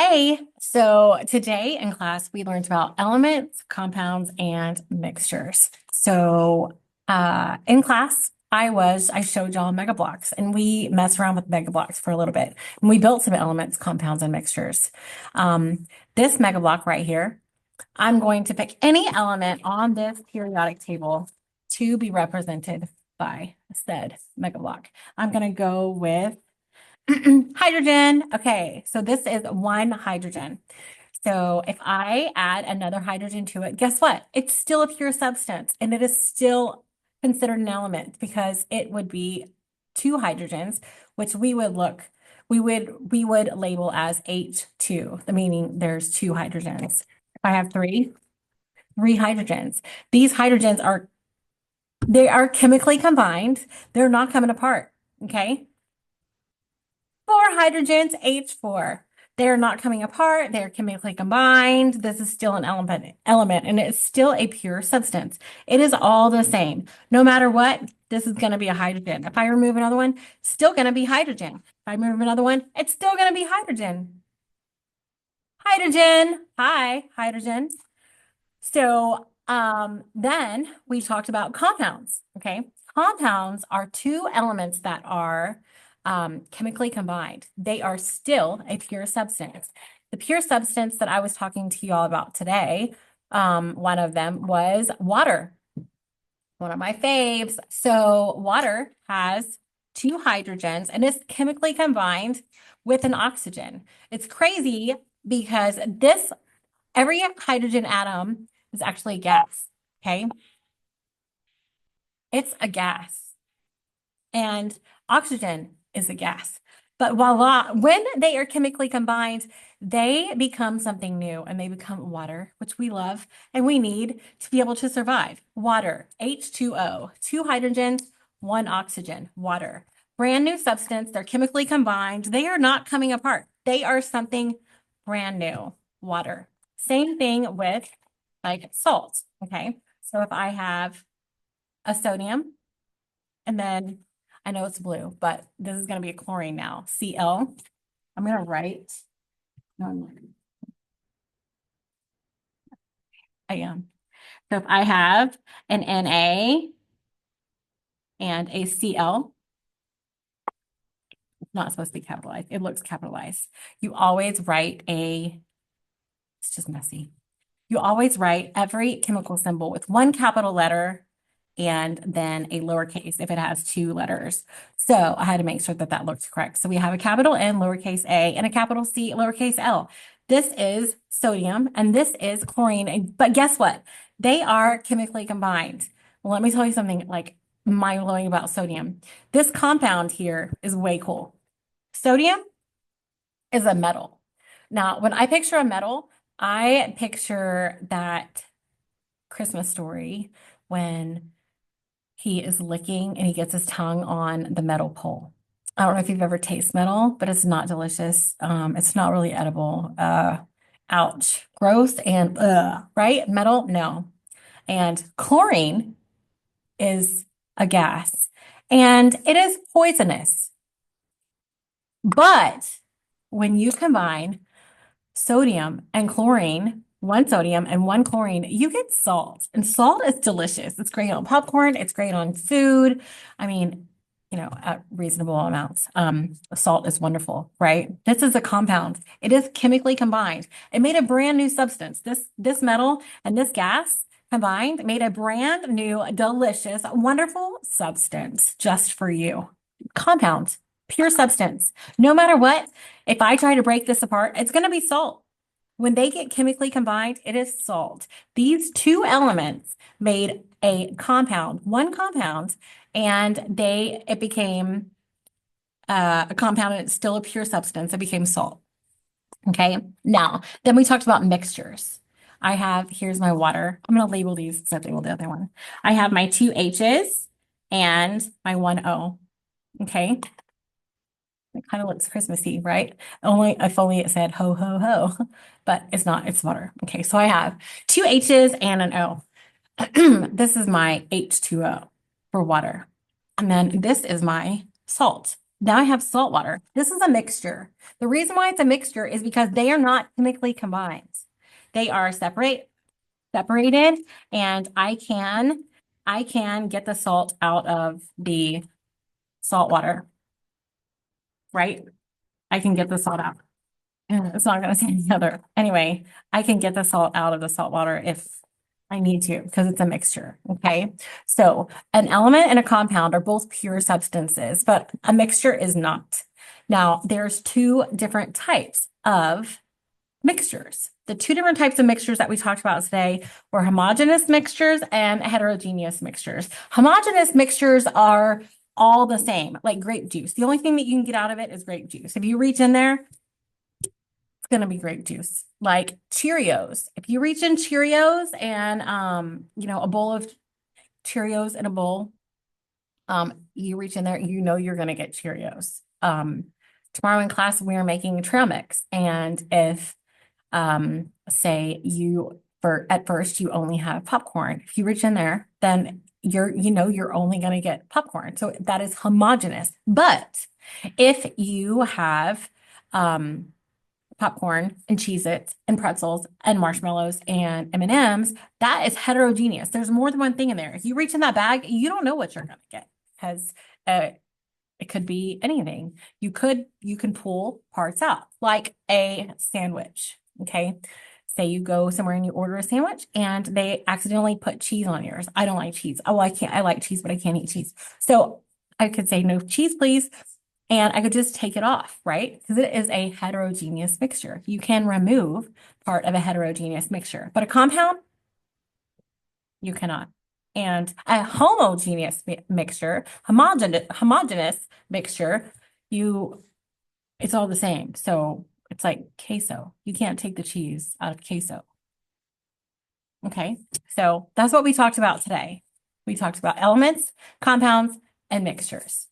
Hey, so today in class we learned about elements, compounds, and mixtures. In class I showed y'all mega blocks and we messed around with mega blocks for a little bit. And we built some elements, compounds, and mixtures. This mega block right here, I'm going to pick any element on this periodic table to be represented by said mega block. I'm going to go with hydrogen. Okay, so this is one hydrogen. So if I add another hydrogen to it, guess what? It's still a pure substance and it is still considered an element because it would be two hydrogens, which we would label as H2, the meaning there's two hydrogens. If I have three hydrogens. These hydrogens they are chemically combined. They're not coming apart. Okay. Four hydrogens, H4. They're not coming apart. They're chemically combined. This is still an element, and it's still a pure substance. It is all the same. No matter what, this is going to be a hydrogen. If I remove another one, still going to be hydrogen. If I remove another one, it's still going to be hydrogen. Hydrogen. Hi, hydrogen. Then we talked about compounds. Okay. Compounds are two elements that are chemically combined. They are still a pure substance. The pure substance that I was talking to y'all about today, one of them was water, one of my faves. So water has two hydrogens and is chemically combined with an oxygen. It's crazy because every hydrogen atom is actually a gas. Okay. It's a gas. And oxygen is a gas. But voila, when they are chemically combined, they become something new and they become water, which we love and we need to be able to survive. Water, H2O, two hydrogens, one oxygen, water. Brand new substance. They're chemically combined. They are not coming apart. They are something brand new, water. Same thing with like salt. Okay. So if I have a sodium and then I know it's blue, but this is going to be a chlorine now. Cl. I'm going to write. No, I am. So if I have an Na and a Cl, it's not supposed to be capitalized. It looks capitalized. You always write it's just messy. You always write every chemical symbol with one capital letter and then a lowercase if it has two letters. So I had to make sure that that looks correct. So we have a capital N, lowercase a, and a capital C, lowercase l. This is sodium and this is chlorine. But guess what? They are chemically combined. Well, let me tell you something like mind-blowing about sodium. This compound here is way cool. Sodium is a metal. Now, when I picture a metal, I picture that Christmas story when he is licking and he gets his tongue on the metal pole. I don't know if you've ever tasted metal, but it's not delicious. It's not really edible. Ouch. Gross and right? Metal? No. And chlorine is a gas and it is poisonous. But when you combine sodium and chlorine, one sodium and one chlorine, you get salt. And salt is delicious. It's great on popcorn. It's great on food. I mean, at reasonable amounts. Salt is wonderful, right? This is a compound. It is chemically combined. It made a brand new substance. This metal and this gas combined made a brand new, delicious, wonderful substance just for you. Compound, pure substance. No matter what, if I try to break this apart, it's going to be salt. When they get chemically combined, it is salt. These two elements made a compound, one compound, and it became a compound and it's still a pure substance. It became salt. Okay. Now, then we talked about mixtures. Here's my water. I'm going to label these instead of label the other one. I have my two H's and my one O. Okay. It kind of looks Christmassy, right? If only it said ho, ho, ho, but it's not, it's water. Okay, so I have two H's and an O. This is my H2O for water. And then this is my salt. Now I have salt water. This is a mixture. The reason why it's a mixture is because they are not chemically combined. They are separated, and I can get the salt out of the salt water, right? I can get the salt out. It's not going to say any other. Anyway, I can get the salt out of the salt water if I need to because it's a mixture. Okay. So an element and a compound are both pure substances, but a mixture is not. Now, there's two different types of mixtures. The two different types of mixtures that we talked about today were homogeneous mixtures and heterogeneous mixtures. Homogeneous mixtures are all the same, like grape juice. The only thing that you can get out of it is grape juice. If you reach in there, it's going to be grape juice. Like Cheerios. If you reach in Cheerios and a bowl of Cheerios in a bowl, you reach in there, you know you're going to get Cheerios. Tomorrow in class we are making trail mix, and if say at first you only have popcorn. If you reach in there, then you're only going to get popcorn. So that is homogeneous. But if you have popcorn and Cheez-Its and pretzels and marshmallows and M&Ms, that is heterogeneous. There's more than one thing in there. If you reach in that bag, you don't know what you're going to get because it could be anything. You can pull parts out, like a sandwich. Okay. Say you go somewhere and you order a sandwich and they accidentally put cheese on yours. I don't like cheese. Oh, I like cheese, but I can't eat cheese. So I could say no cheese, please. And I could just take it off, right? Because it is a heterogeneous mixture. You can remove part of a heterogeneous mixture, but a compound, you cannot. And a homogeneous mixture, homogeneous mixture, it's all the same. So it's like queso. You can't take the cheese out of queso. Okay, so that's what we talked about today. We talked about elements, compounds, and mixtures.